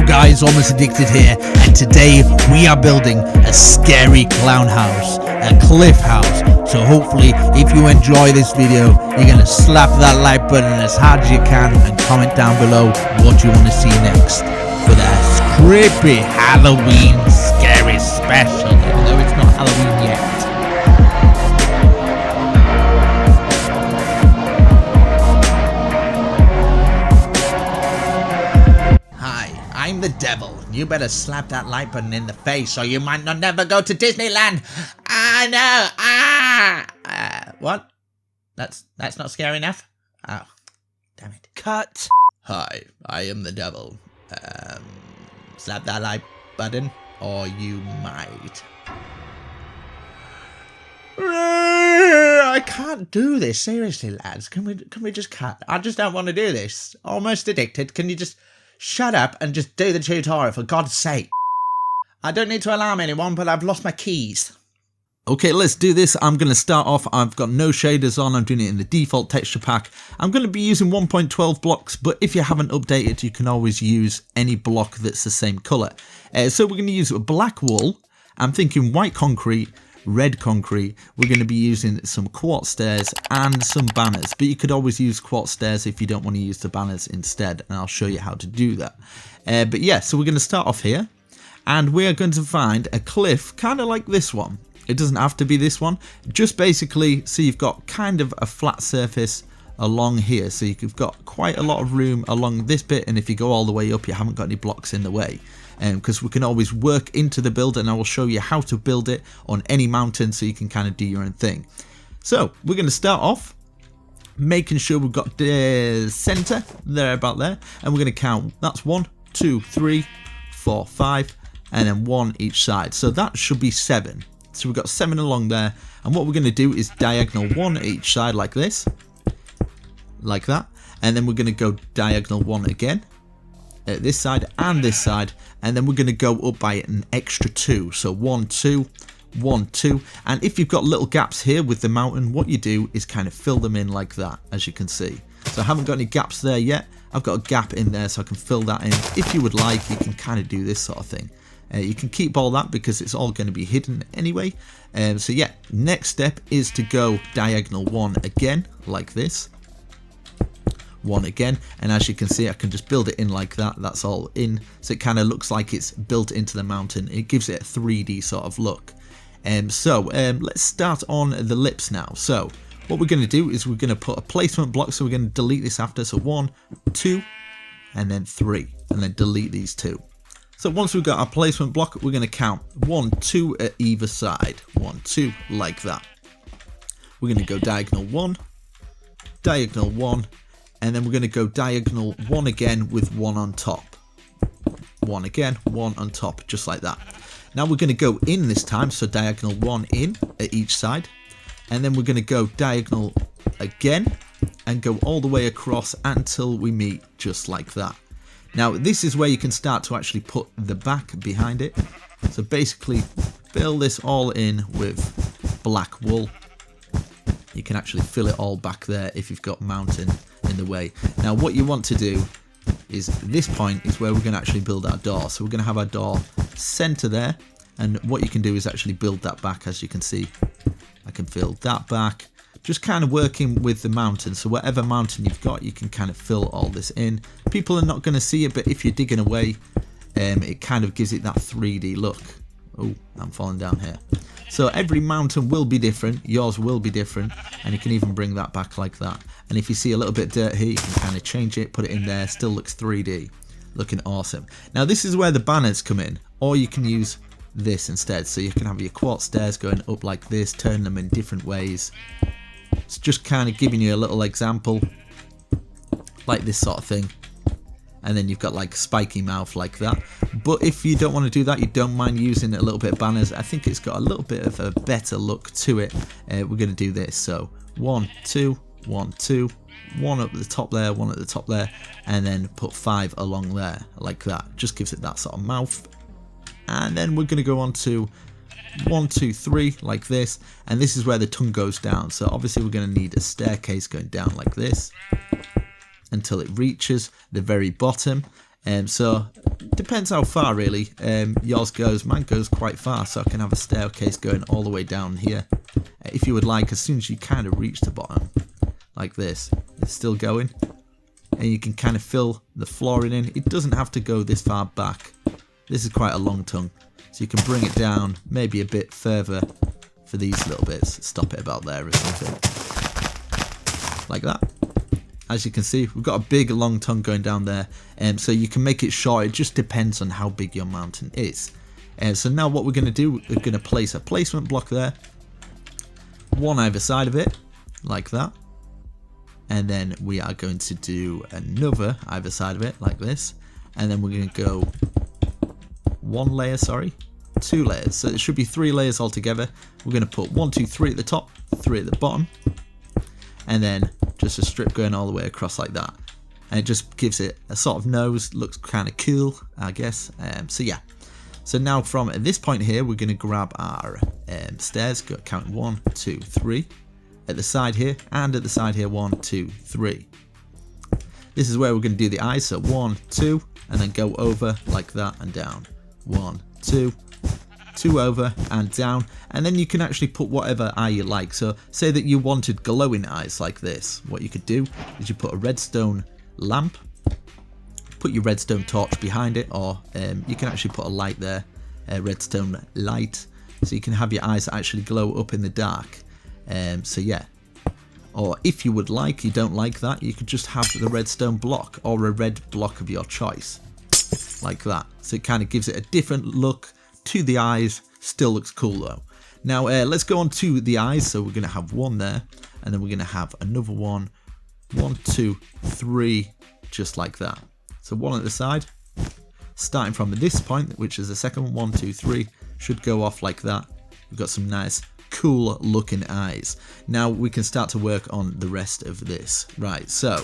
guys, Almost Addicted here, and today we are building a scary clown house, a cliff house. So hopefully if you enjoy this video, you're going to slap that like button as hard as you can and comment down below what you want to see next for that creepy Halloween scary special, even though it's not Halloween yet. I'm the devil. You better slap that like button in the face or you might not never go to Disneyland. What? That's not scary enough? Oh, damn it. Cut. Hi, I am the devil. Slap that like button or you might. I can't do this. Seriously, lads. Can we just cut? I just don't want to do this. Almost Addicted. Can you just shut up and just do the tutorial, for God's sake? I don't need to alarm anyone, but I've lost my keys. Okay, let's do this. I'm going to start off. I've got no shaders on. I'm doing it in the default texture pack. I'm going to be using 1.12 blocks, but if you haven't updated, you can always use any block that's the same color. So we're going to use black wool. I'm thinking white concrete, red concrete. We're going to be using some quartz stairs and some banners, but you could always use quartz stairs if you don't want to use the banners instead, and I'll show you how to do that. But yeah, so we're going to start off here, and we're going to find a cliff kind of like this one. It doesn't have to be this one, just basically so you've got kind of a flat surface along here, so you've got quite a lot of room along this bit, and if you go all the way up you haven't got any blocks in the way. Because we can always work into the build, and I will show you how to build it on any mountain so you can kind of do your own thing. So we're going to start off making sure we've got the center there, about there, and we're going to count. That's 1, 2, 3, 4, 5, and then 1 each side. So that should be 7. So we've got 7 along there, and what we're going to do is diagonal 1 each side like this, like that, and then we're going to go diagonal 1 again at this side and this side, and then we're going to go up by an extra 2. So 1, 2, 1, 2, and if you've got little gaps here with the mountain, what you do is kind of fill them in like that, as you can see. So I haven't got any gaps there yet. I've got a gap in there, so I can fill that in. If you would like, you can kind of do this sort of thing. You can keep all that because it's all going to be hidden anyway. So yeah, next step is to go diagonal 1 again like this, 1 again, and as you can see I can just build it in like that. That's all in, so it kind of looks like it's built into the mountain. It gives it a 3D sort of look. Let's start on the lips now. So what we're going to do is we're going to put a placement block, so we're going to delete this after. So 1, 2, and then 3, and then delete these 2. So once we've got our placement block, we're going to count 1, 2 at either side, 1, 2, like that. We're going to go diagonal 1, diagonal 1, and then we're going to go diagonal 1 again with 1 on top. 1 again, 1 on top, just like that. Now we're going to go in this time, so diagonal 1 in at each side, and then we're going to go diagonal again and go all the way across until we meet just like that. Now this is where you can start to actually put the back behind it. So basically fill this all in with black wool. You can actually fill it all back there if you've got mountain in the way. Now what you want to do is, this point is where we're going to actually build our door. So we're going to have our door center there, and what you can do is actually build that back. As you can see, I can fill that back, just kind of working with the mountain. So whatever mountain you've got, you can kind of fill all this in. People are not going to see it, but if you're digging away, it kind of gives it that 3D look. Oh, I'm falling down here. So every mountain will be different, yours will be different, and you can even bring that back like that. And if you see a little bit dirt here, you can kind of change it, put it in there, still looks 3D, looking awesome. Now this is where the banners come in, or you can use this instead. So you can have your quartz stairs going up like this, turn them in different ways. It's just kind of giving you a little example, like this sort of thing. And then you've got like spiky mouth like that. But if you don't want to do that, you don't mind using a little bit of banners, I think it's got a little bit of a better look to it. We're going to do this. So 1, 2, 1, 2, 1 up the top there, 1 at the top there, and then put 5 along there like that. Just gives it that sort of mouth. And then we're going to go on to 1, 2, 3 like this, and this is where the tongue goes down. So obviously we're going to need a staircase going down like this until it reaches the very bottom. So Depends how far really yours goes. Mine goes quite far, so I can have a staircase going all the way down here. If you would like, as soon as you kind of reach the bottom, like this, it's still going. And you can kind of fill the flooring in. It doesn't have to go this far back. This is quite a long tongue, so you can bring it down maybe a bit further for these little bits. Stop it about there or something. Like that. As you can see, we've got a big long tongue going down there, so you can make it short. It just depends on how big your mountain is. So now what we're going to do, we're going to place a placement block there, one either side of it, like that. And then we are going to do another either side of it, like this. And then we're going to go two layers. So it should be 3 layers altogether. We're going to put 1, 2, 3 at the top, 3 at the bottom. And then just a strip going all the way across like that. And it just gives it a sort of nose, looks kind of cool, I guess. So yeah. So now from this point here, we're going to grab our stairs, go count 1, 2, 3. At the side here, and at the side here, 1, 2, 3. This is where we're going to do the eyes, so 1, 2, and then go over like that and down. 1, 2, 2 over and down, and then you can actually put whatever eye you like. So say that you wanted glowing eyes like this. What you could do is you put a redstone lamp, put your redstone torch behind it, or you can actually put a light there, a redstone light, so you can have your eyes actually glow up in the dark. So yeah, or if you would like, you don't like that, you could just have the redstone block or a red block of your choice, like that. So it kind of gives it a different look to the eyes, still looks cool though. Now let's go on to the eyes. So we're going to have one there, and then we're going to have another one, 1, 2, 3, just like that. So one at the side, starting from this point, which is the second one, 1, 2, 3, should go off like that. We've got some nice cool looking eyes. Now we can start to work on the rest of this. Right, so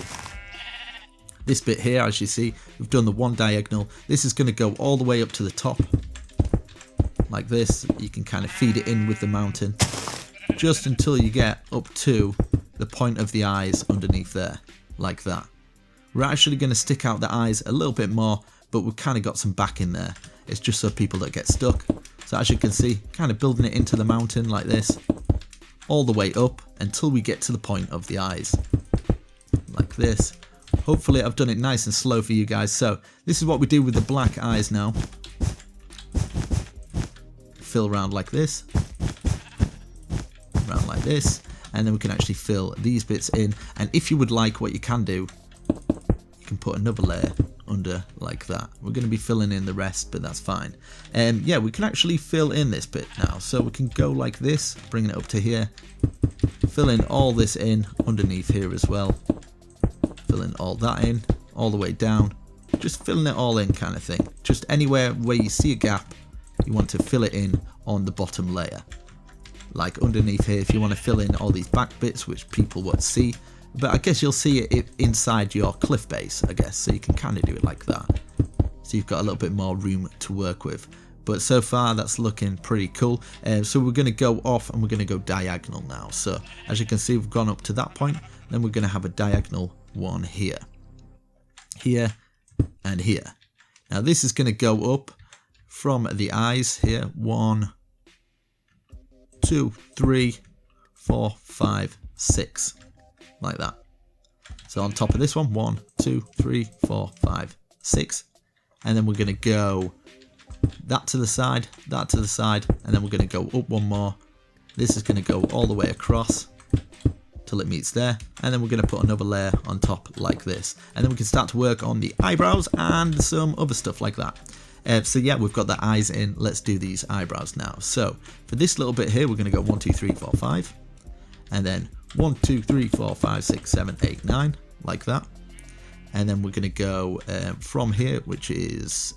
this bit here, as you see, we've done the one diagonal. This is going to go all the way up to the top like this. You can kind of feed it in with the mountain just until you get up to the point of the eyes underneath there, like that. We're actually going to stick out the eyes a little bit more, but we've kind of got some back in there. It's just so people don't get stuck. So as you can see, kind of building it into the mountain like this, all the way up until we get to the point of the eyes, like this. Hopefully I've done it nice and slow for you guys. So this is what we do with the black eyes now. Fill around like this, around like this, and then we can actually fill these bits in. And if you would like, what you can do, you can put another layer under like that. We're going to be filling in the rest, but that's fine. Yeah, we can actually fill in this bit now. So we can go like this, bringing it up to here, fill in all this in underneath here as well, filling all that in all the way down, just filling it all in kind of thing. Just anywhere where you see a gap, you want to fill it in on the bottom layer. Like underneath here, if you want to fill in all these back bits, which people won't see, but I guess you'll see it inside your cliff base, I guess, so you can kind of do it like that. So you've got a little bit more room to work with. But so far, that's looking pretty cool. So we're going to go off and we're going to go diagonal now. So as you can see, we've gone up to that point. Then we're going to have a diagonal one here, here, and here. Now this is going to go up from the eyes here. 1, 2, 3, 4, 5, 6. Like that. So on top of this one, 1, 2, 3, 4, 5, 6. And then we're going to go that to the side, that to the side, and then we're going to go up one more. This is going to go all the way across till it meets there, and then we're going to put another layer on top like this, and then we can start to work on the eyebrows and some other stuff like that. So yeah, we've got the eyes in. Let's do these eyebrows now. So for this little bit here, we're going to go 1, 2, 3, 4, 5, and then 1, 2, 3, 4, 5, 6, 7, 8, 9, like that. And then we're going to go from here, which is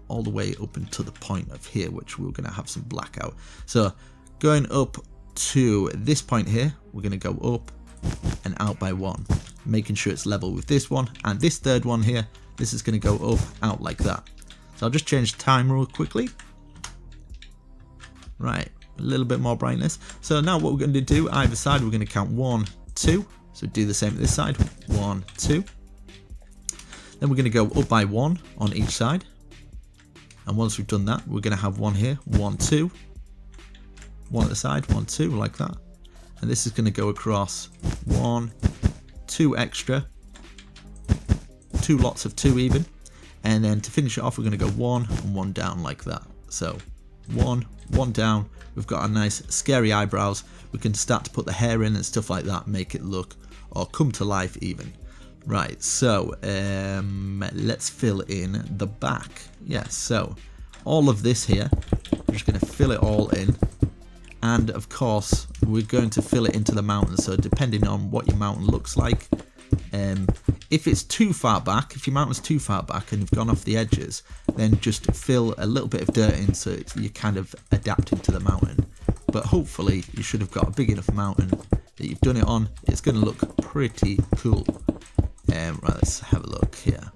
all the way up into the point of here, which we're going to have some black out. So going up to this point here, we're going to go up and out by 1, making sure it's level with this one. And this third one here, this is going to go up, out like that. So I'll just change the time real quickly. Right, a little bit more brightness. So now what we're going to do, either side, we're going to count 1, 2. So do the same at this side, 1, 2. Then we're going to go up by 1 on each side. And once we've done that, we're going to have one here, 1, 2, one at the side, 1, 2, like that. And this is going to go across 1, 2 extra, 2 lots of 2 even. And then to finish it off, we're going to go 1 and 1 down like that. So 1, 1 down. We've got our nice scary eyebrows. We can start to put the hair in and stuff like that, make it look or come to life even. Right, so let's fill in the back. Yeah, so all of this here, we're just going to fill it all in. And of course, we're going to fill it into the mountain. So depending on what your mountain looks like, if it's too far back, if your mountain's too far back and you've gone off the edges, then just fill a little bit of dirt in so you're kind of adapting to the mountain. But hopefully you should have got a big enough mountain that you've done it on. It's going to look pretty cool. Right, let's have a look here.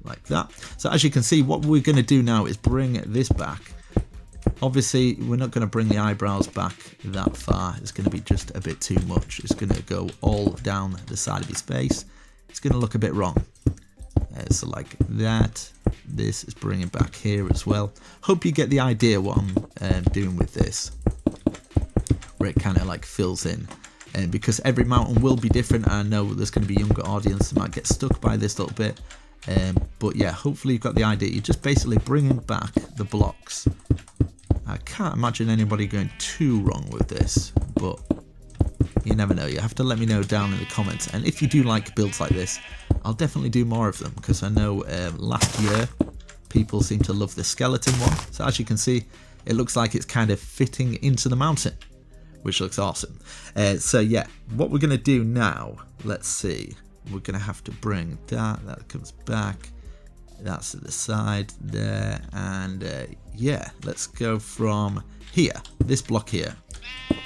Like that. So as you can see, what we're going to do now is bring this back. Obviously, we're not going to bring the eyebrows back that far. It's going to be just a bit too much. It's going to go all down the side of his face. It's going to look a bit wrong. So like that. This is bringing back here as well. Hope you get the idea what I'm doing with this. Where it kind of like fills in. And because every mountain will be different, I know there's going to be younger audience that might get stuck by this little bit. But yeah, hopefully you've got the idea. You're just basically bringing back the blocks. I can't imagine anybody going too wrong with this, but you never know. You have to let me know down in the comments. And if you do like builds like this, I'll definitely do more of them, because I know last year people seem to love the skeleton one. So as you can see, it looks like it's kind of fitting into the mountain, which looks awesome. So yeah, what we're going to do now, let's see. We're going to have to bring that comes back. That's at the side there, and yeah, let's go from here, this block here.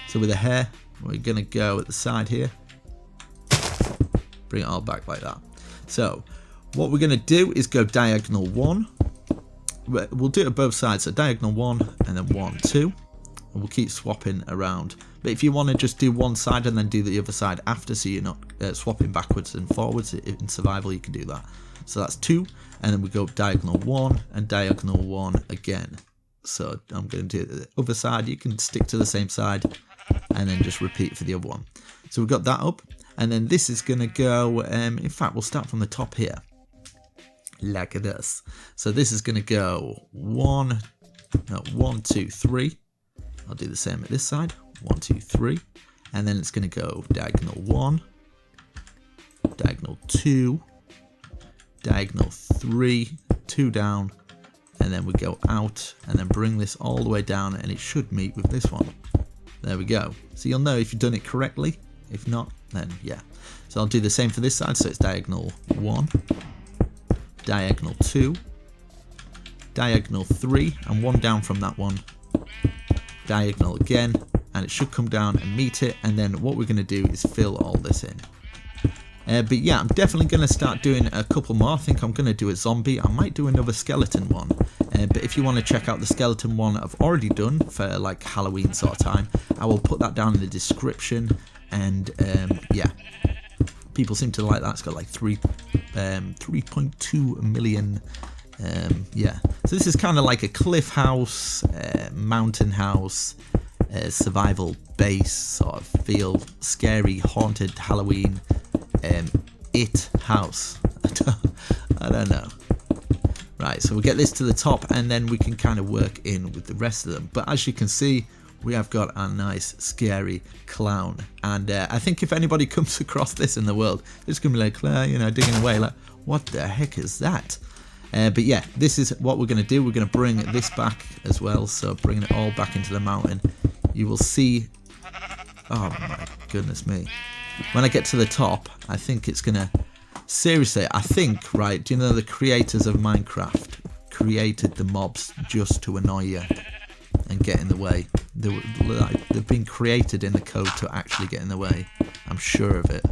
So with the hair, we're gonna go at the side here, bring it all back like that. So what we're gonna do is go diagonal 1. We'll do it at both sides, so diagonal 1 and then 1, 2, and we'll keep swapping around. But if you want to just do one side and then do the other side after, so you're not swapping backwards and forwards in survival, you can do that. So that's 2, and then we go diagonal 1 and diagonal 1 again. So I'm going to do the other side. You can stick to the same side and then just repeat for the other one. So we've got that up, and then this is going to go, in fact, we'll start from the top here, like this. So this is going to go 1, 2, 3. I'll do the same at this side, 1, 2, 3, and then it's going to go diagonal 1, diagonal 2, diagonal 3, 2 down, and then we go out and then bring this all the way down, and it should meet with this one. There we go. So you'll know if you've done it correctly. If not, then yeah. So I'll do the same for this side. So it's diagonal 1, diagonal 2, diagonal 3, and 1 down from that one, diagonal again, and it should come down and meet it. And then what we're going to do is fill all this in. But yeah, I'm definitely going to start doing a couple more. I think I'm going to do a zombie. I might do another skeleton one. But if you want to check out the skeleton one I've already done for like Halloween sort of time, I will put that down in the description. And yeah, people seem to like that. It's got like 3.2 million. Yeah, so this is kind of like a cliff house, mountain house, survival base sort of feel, scary, haunted Halloween. It house. I don't know. Right, so we'll get this to the top and then we can kind of work in with the rest of them. But as you can see, we have got a nice scary clown, and I think if anybody comes across this in the world, it's gonna be like, you know, digging away like, what the heck is that? But yeah, this is what we're gonna do. We're gonna bring this back as well, so bringing it all back into the mountain. You will see, oh my goodness me, when I get to the top, I think it's gonna, seriously, I think, right, do you know the creators of Minecraft created the mobs just to annoy you and get in the way? They've been created in the code to actually get in the way. I'm sure of it.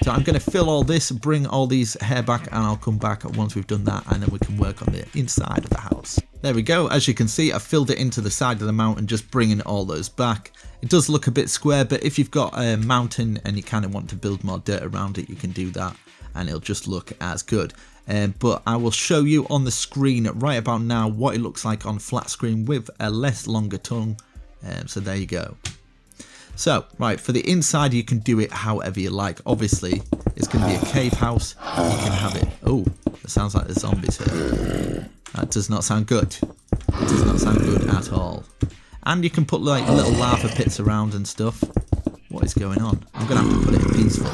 So I'm going to fill all this, bring all these hair back, and I'll come back once we've done that, and then we can work on the inside of the house. There we go. As you can see, I've filled it into the side of the mountain, just bringing all those back. It does look a bit square, but if you've got a mountain and you kind of want to build more dirt around it, you can do that, and it'll just look as good. but I will show you on the screen right about now what it looks like on flat screen with a less longer tongue. So there you go. So, right, for the inside you can do it however you like. Obviously, it's going to be a cave house. You can have it... Oh, it sounds like the zombies here. That does not sound good. It does not sound good at all. And you can put like little lava pits around and stuff. What is going on? I'm going to have to put it in peaceful.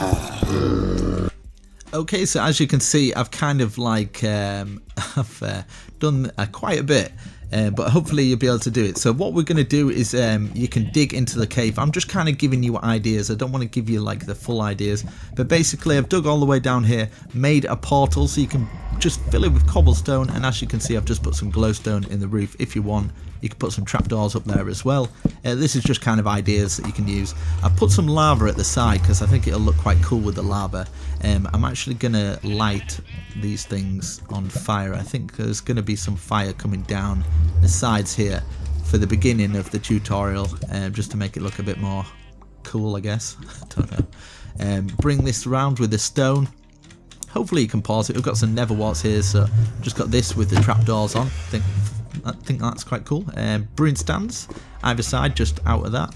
Okay, so as you can see, I've kind of like... I've done quite a bit. But hopefully you'll be able to do it. So what we're going to do is you can dig into the cave. I'm just kind of giving you ideas. I don't want to give you like the full ideas. But basically I've dug all the way down here, made a portal so you can just fill it with cobblestone. And as you can see, I've just put some glowstone in the roof. If you want, you can put some trapdoors up there as well. This is just kind of ideas that you can use. I've put some lava at the side because I think it'll look quite cool with the lava. I'm actually going to light these things on fire. I think there's going to be some fire coming down the sides here for the beginning of the tutorial, just to make it look a bit more cool, I guess. I don't know. Bring this around with the stone. Hopefully you can pause it. We've got some nether warts here, so just got this with the trapdoors on. I think that's quite cool. Brewing stands either side, just out of that.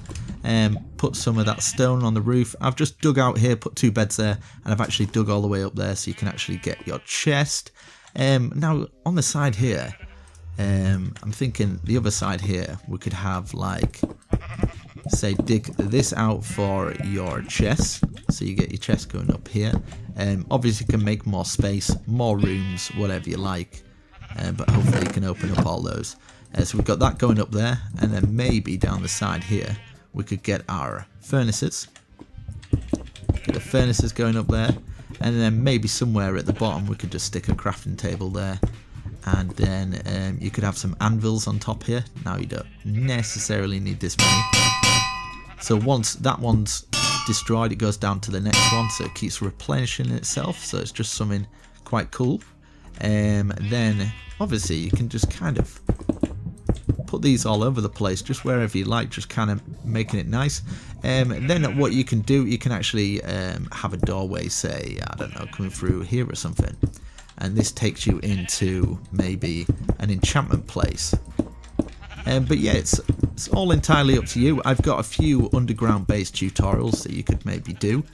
Put some of that stone on the roof. I've just dug out here, put 2 beds there, and I've actually dug all the way up there so you can actually get your chest. Now on the side here, I'm thinking the other side here we could have like, say, dig this out for your chest, so you get your chest going up here. Obviously you can make more space, more rooms, whatever you like, but hopefully you can open up all those. So we've got that going up there, and then maybe down the side here we could get our furnaces. Get the furnaces going up there, and then maybe somewhere at the bottom we could just stick a crafting table there. And then you could have some anvils on top here. Now you don't necessarily need this many. So once that one's destroyed, it goes down to the next one, so it keeps replenishing itself. So it's just something quite cool. Then obviously you can just kind of put these all over the place, just wherever you like, just kind of making it nice. Then what you can do, you can actually have a doorway, say, I don't know, coming through here or something. And this takes you into maybe an enchantment place. But yeah, it's all entirely up to you. I've got a few underground based tutorials that you could maybe do.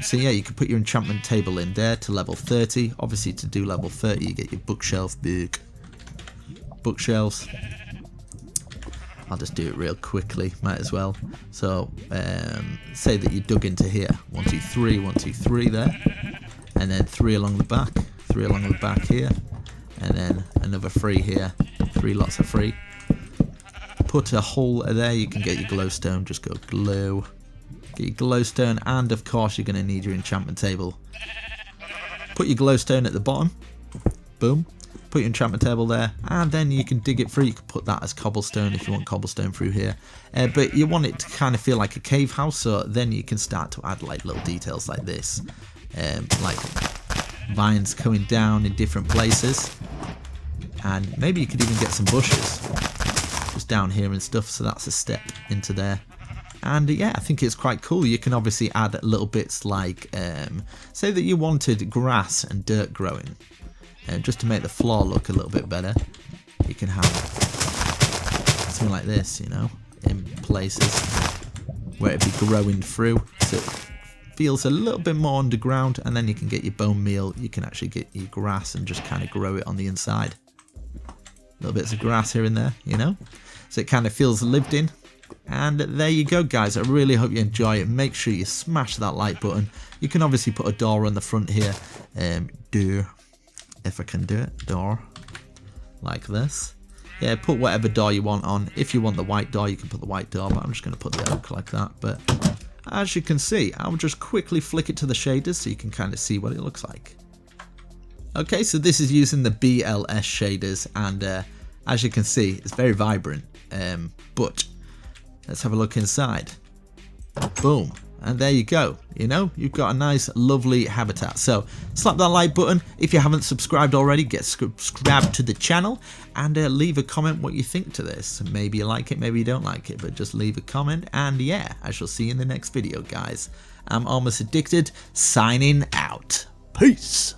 So yeah, you could put your enchantment table in there to level 30. Obviously to do level 30 you get your bookshelves. I'll just do it real quickly, might as well. So say that you dug into here, 1 2 3, 1 2 3 there, and then 3 along the back, 3 along the back here, and then another 3 here, 3 lots of 3. Put a hole there, you can get your glowstone, just go glow, get your glowstone, and of course you're going to need your enchantment table. Put your glowstone at the bottom, boom, put your enchantment table there, and then you can dig it through. You can put that as cobblestone if you want cobblestone through here, but you want it to kind of feel like a cave house, so then you can start to add like little details like this, like vines coming down in different places, and maybe you could even get some bushes just down here and stuff, so that's a step into there. And yeah, I think it's quite cool. You can obviously add little bits like say that you wanted grass and dirt growing, just to make the floor look a little bit better. You can have something like this, you know, in places where it'd be growing through, so it feels a little bit more underground. And then you can get your bone meal, you can actually get your grass and just kind of grow it on the inside. Little bits of grass here and there, you know, so it kind of feels lived in. And there you go, guys. I really hope you enjoy it. Make sure you smash that like button. You can obviously put a door on the front here, door, if I can do it, door, like this. Yeah, put whatever door you want on. If you want the white door, you can put the white door, but I'm just going to put the oak like that. But as you can see, I'll just quickly flick it to the shaders so you can kind of see what it looks like. Okay, so this is using the BLS shaders, and as you can see, it's very vibrant, but let's have a look inside. Boom. And there you go. You know, you've got a nice, lovely habitat. So slap that like button. If you haven't subscribed already, get subscribed to the channel, and leave a comment what you think to this. Maybe you like it, maybe you don't like it, but just leave a comment. And yeah, I shall see you in the next video, guys. I'm Almost Addicted, signing out. Peace.